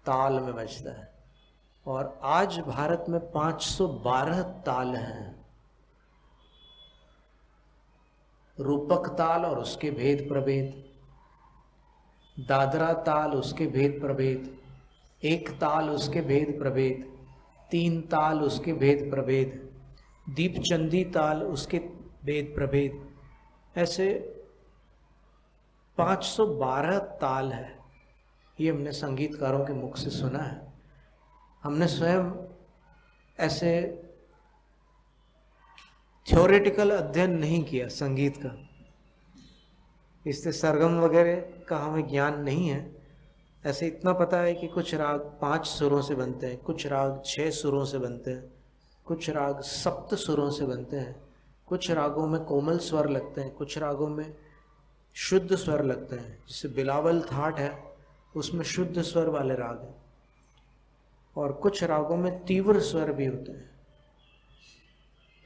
ताल में बजता है। और आज भारत में 512 ताल हैं। रूपक ताल और उसके भेद प्रभेद, दादरा ताल उसके भेद प्रभेद, एक ताल उसके भेद प्रभेद, तीन ताल उसके भेद प्रभेद, दीपचंदी ताल उसके भेद प्रभेद, ऐसे 512 ताल है। ये हमने संगीतकारों के मुख से सुना है। हमने स्वयं ऐसे थ्योरेटिकल अध्ययन नहीं किया संगीत का, इससे सरगम वगैरह का हमें ज्ञान नहीं है। ऐसे इतना पता है कि कुछ राग 5 सुरों से बनते हैं, कुछ राग 6 सुरों से बनते हैं, कुछ राग सप्त सुरों से बनते हैं, कुछ रागों में कोमल स्वर लगते हैं, कुछ रागों में शुद्ध स्वर लगते हैं। जैसे बिलावल थाट है, उसमें शुद्ध स्वर वाले राग हैं, और कुछ रागों में तीव्र स्वर भी होते हैं।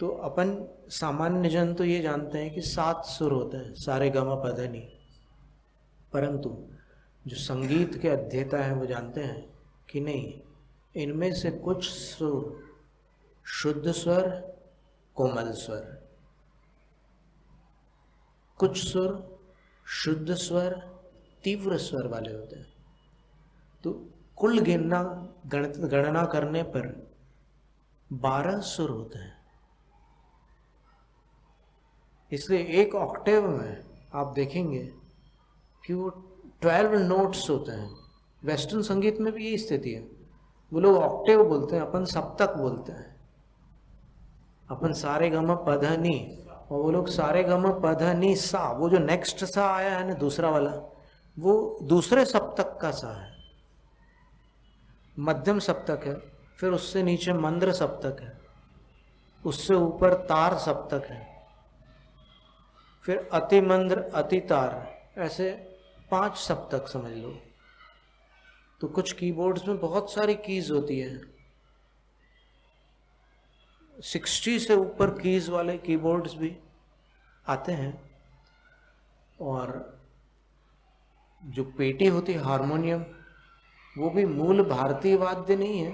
तो अपन सामान्य जन तो ये जानते हैं कि 7 सुर होते हैं, सारे गमा पधनी, परंतु जो संगीत के अध्येता हैं वो जानते हैं कि नहीं, इनमें से कुछ सुर शुद्ध स्वर, कोमल स्वर, कुछ सुर शुद्ध स्वर, तीव्र स्वर वाले होते हैं। तो कुल गणना करने पर 12 सुर होते हैं। इसलिए एक ऑक्टेव में आप देखेंगे कि वो 12 नोट्स होते हैं। वेस्टर्न संगीत में भी यही स्थिति है। वो लोग ऑक्टेव बोलते हैं, अपन सप्तक बोलते हैं। अपन सारे गमा पधनी, और वो लोग सारे गमा पधनी सा, वो जो नेक्स्ट सा आया है ना दूसरा वाला, वो दूसरे सप्तक का सा है, मध्यम सप्तक है। फिर उससे नीचे मंद्र सप्तक है, उससे ऊपर तार सप्तक है, फिर अति मंद्र अति तार, ऐसे 5 सप्तक समझ लो। तो कुछ कीबोर्ड्स में बहुत सारी कीज होती है, 60 से ऊपर कीज वाले कीबोर्ड्स भी आते हैं। और जो पेटी होती है हारमोनियम, वो भी मूल भारतीय वाद्य नहीं है,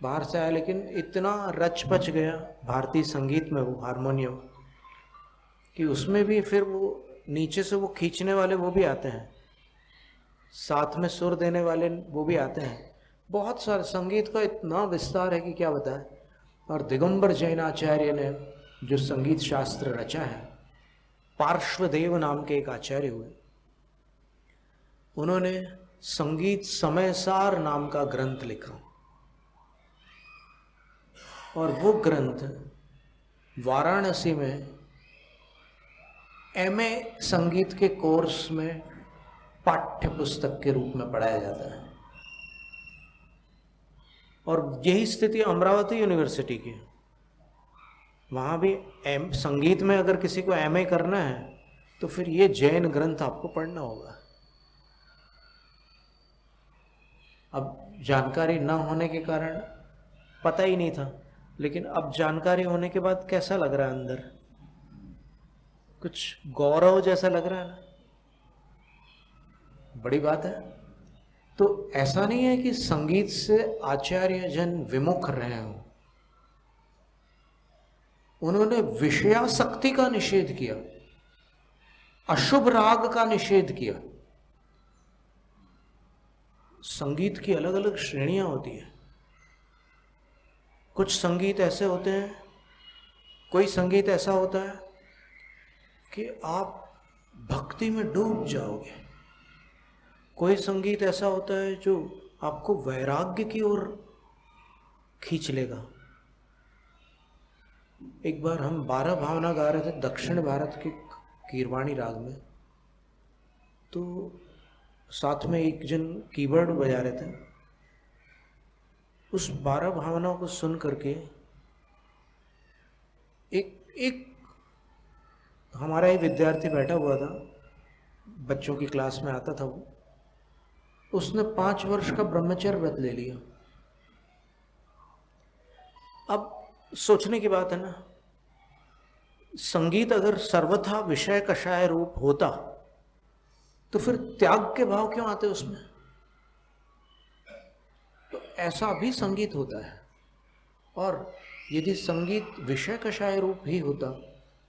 बाहर से आया, लेकिन इतना रच पच गया भारतीय संगीत में वो हारमोनियम कि उसमें भी फिर वो नीचे से वो खींचने वाले वो भी आते हैं, साथ में सुर देने वाले वो भी आते हैं। बहुत सारे संगीत का इतना विस्तार है कि क्या बताएं। और दिगंबर जैनाचार्य ने जो संगीत शास्त्र रचा है, पार्श्वदेव नाम के एक आचार्य हुए, उन्होंने संगीत समयसार नाम का ग्रंथ लिखा, और वो ग्रंथ वाराणसी में एमए संगीत के कोर्स में पाठ्य पुस्तक के रूप में पढ़ाया जाता है। और यही स्थिति अमरावती यूनिवर्सिटी की है। वहाँ भी संगीत में अगर किसी को एमए करना है तो फिर ये जैन ग्रंथ आपको पढ़ना होगा। अब जानकारी न होने के कारण पता ही नहीं था, लेकिन अब जानकारी होने के बाद कैसा लग रहा है अंदर, कुछ गौरव जैसा लग रहा है ना, बड़ी बात है। तो ऐसा नहीं है कि संगीत से आचार्य जन विमुख रहे हों, उन्होंने विषयासक्ति का निषेध किया, अशुभ राग का निषेध किया। संगीत की अलग अलग श्रेणियां होती हैं। कुछ संगीत ऐसे होते हैं, कोई संगीत ऐसा होता है कि आप भक्ति में डूब जाओगे, कोई संगीत ऐसा होता है जो आपको वैराग्य की ओर खींच लेगा। एक बार हम 12 भावना गा रहे थे दक्षिण भारत के कीरवाणी राग में, तो साथ में एक जन कीबोर्ड बजा रहे थे। उस 12 भावनाओं को सुन करके एक हमारा ही विद्यार्थी बैठा हुआ था, बच्चों की क्लास में आता था वो, उसने 5 वर्ष का ब्रह्मचर्य व्रत ले लिया। अब सोचने की बात है ना, संगीत अगर सर्वथा विषय कषाय रूप होता तो फिर त्याग के भाव क्यों आते उसमें? ऐसा भी संगीत होता है। और यदि संगीत विषय कषाय रूप ही होता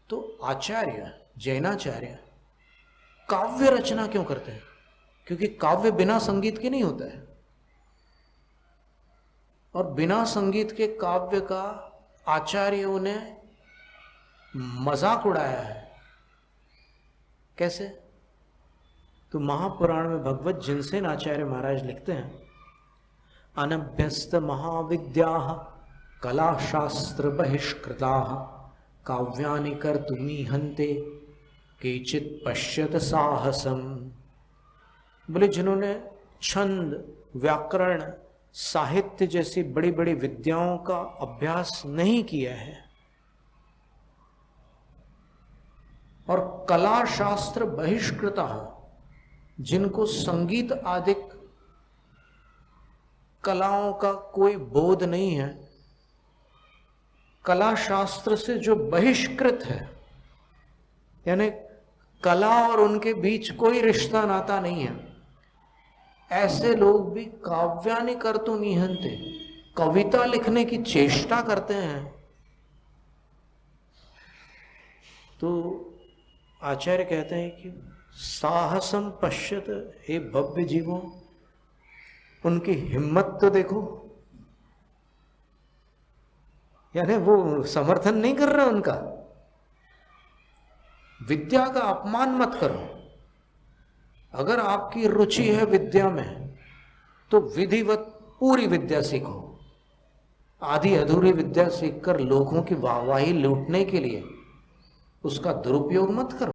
तो आचार्य, जैनाचार्य काव्य रचना क्यों करते हैं? क्योंकि काव्य बिना संगीत के नहीं होता है, और बिना संगीत के काव्य का आचार्यों ने मजाक उड़ाया है। कैसे? तो महापुराण में भगवत जिनसेन आचार्य महाराज लिखते हैं, अनभ्यस्त महाविद्या कला शास्त्र बहिष्कृता काव्यानि कर्तुमीहन्ते केचित् पश्यत साहसम। बोले जिन्होंने छंद, व्याकरण, साहित्य जैसी बड़ी बड़ी विद्याओं का अभ्यास नहीं किया है और कला शास्त्र बहिष्कृता, जिनको संगीत आदि कलाओं का कोई बोध नहीं है, कला शास्त्र से जो बहिष्कृत है, यानी कला और उनके बीच कोई रिश्ता नाता नहीं है, ऐसे लोग भी काव्यानि कर्तुमीहन्ते, कविता लिखने की चेष्टा करते हैं। तो आचार्य कहते हैं कि साहसम पश्यत, हे भव्य जीवों, उनकी हिम्मत तो देखो। यानी वो समर्थन नहीं कर रहे उनका। विद्या का अपमान मत करो। अगर आपकी रुचि है विद्या में तो विधिवत पूरी विद्या सीखो। आधी अधूरी विद्या सीखकर लोगों की वाहवाही लूटने के लिए उसका दुरुपयोग मत करो।